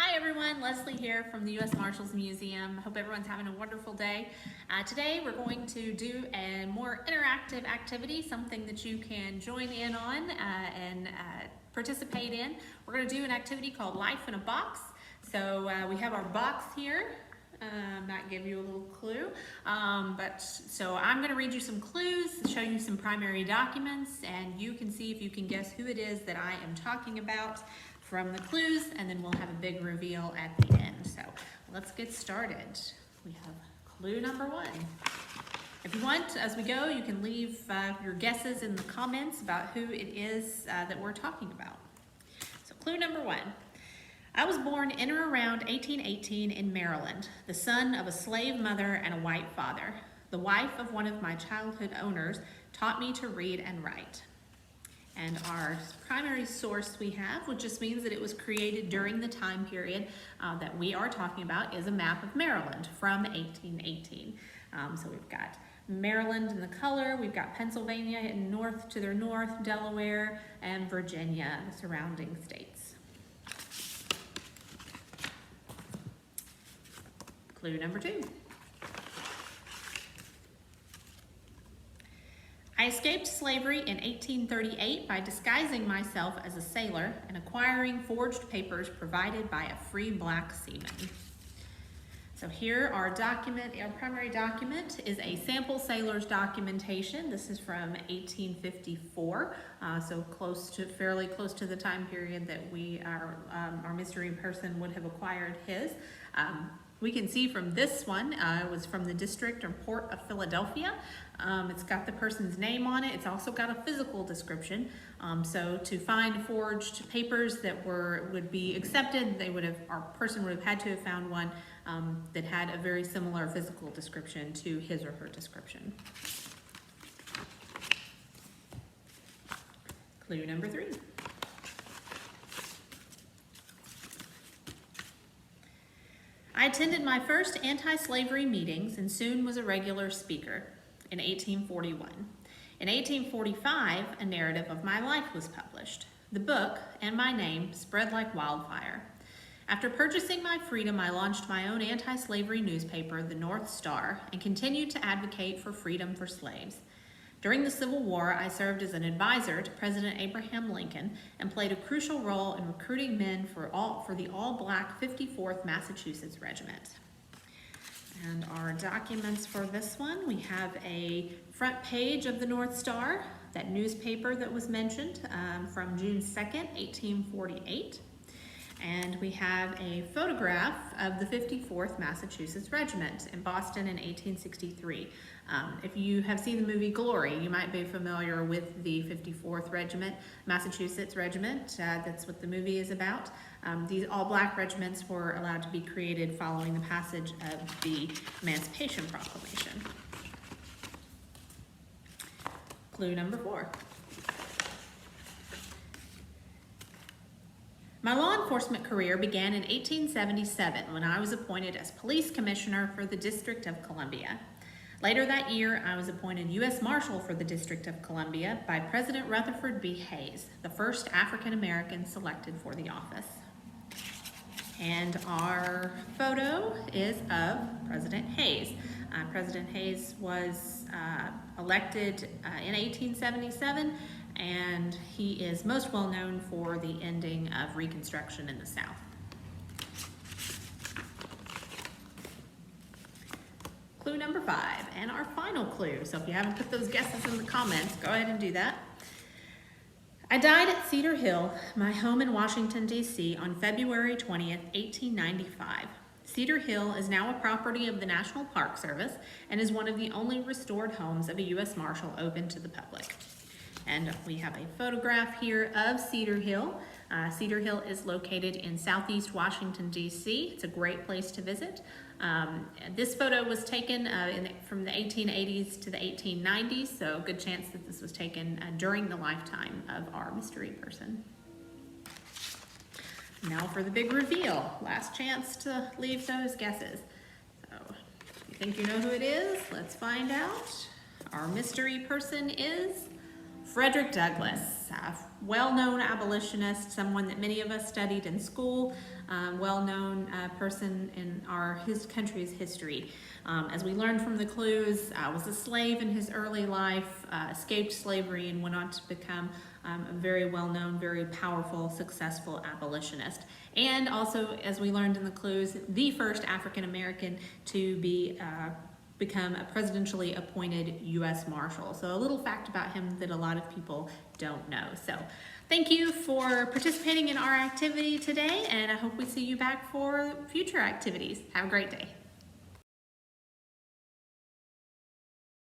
Hi everyone, Leslie here from the U.S. Marshals Museum. Hope everyone's having a wonderful day. Today we're going to do a more interactive activity, something that you can join in on and participate in. We're going to do an activity called Life in a Box. So we have our box here. Might give you a little clue, so I'm going to read you some clues, show you some primary documents, and you can see if you can guess who it is that I am talking about from the clues, and then we'll have a big reveal at the end. So let's get started. We have clue number one. If you want, as we go, you can leave your guesses in the comments about who it is that we're talking about. So clue number one. I was born in or around 1818 in Maryland, the son of a slave mother and a white father. The wife of one of my childhood owners taught me to read and write. And our primary source we have, which just means that it was created during the time period that we are talking about, is a map of Maryland from 1818. So we've got Maryland in the color, we've got Pennsylvania in north to their north, Delaware, and Virginia, the surrounding states. Clue number two. I escaped slavery in 1838 by disguising myself as a sailor and acquiring forged papers provided by a free black seaman. So here our primary document is a sample sailor's documentation. This is from 1854, so fairly close to the time period that our mystery person would have acquired his. We can see from this one, it was from the District or Port of Philadelphia. It's got the person's name on it. It's also got a physical description. So to find forged papers that would be accepted, our person would have had to have found one that had a very similar physical description to his or her description. Clue number three. I attended my first anti-slavery meetings and soon was a regular speaker in 1841. In 1845, a narrative of my life was published. The book and my name spread like wildfire. After purchasing my freedom, I launched my own anti-slavery newspaper, the North Star, and continued to advocate for freedom for slaves. During the Civil War, I served as an advisor to President Abraham Lincoln and played a crucial role in recruiting men for the all-black 54th Massachusetts Regiment. And our documents for this one, we have a front page of the North Star, that newspaper that was mentioned from June 2nd, 1848. And we have a photograph of the 54th Massachusetts Regiment in Boston in 1863. If you have seen the movie Glory, you might be familiar with the 54th Regiment, Massachusetts Regiment. That's what the movie is about. These all-black regiments were allowed to be created following the passage of the Emancipation Proclamation. Clue number four. My law enforcement career began in 1877 when I was appointed as police commissioner for the District of Columbia. Later that year, I was appointed U.S. Marshal for the District of Columbia by President Rutherford B. Hayes, the first African American selected for the office. And our photo is of President Hayes. President Hayes was elected in 1877, and he is most well known for the ending of Reconstruction in the South. Clue number five, and our final clue. So if you haven't put those guesses in the comments, go ahead and do that. I died at Cedar Hill, my home in Washington, D.C. on February 20th, 1895. Cedar Hill is now a property of the National Park Service and is one of the only restored homes of a U.S. Marshal open to the public. And we have a photograph here of Cedar Hill. Cedar Hill is located in southeast Washington, D.C. It's a great place to visit. This photo was taken from the 1880s to the 1890s, so good chance that this was taken during the lifetime of our mystery person. Now for the big reveal. Last chance to leave those guesses. So if you think you know who it is, let's find out. Our mystery person is Frederick Douglass. well-known abolitionist, someone that many of us studied in school, well-known person in his country's history. As we learned from the clues, was a slave in his early life, escaped slavery, and went on to become a very well-known, very powerful, successful abolitionist. And also, as we learned in the clues, the first African-American to become a presidentially appointed U.S. Marshal. So a little fact about him that a lot of people don't know. So thank you for participating in our activity today, and I hope we see you back for future activities. Have a great day.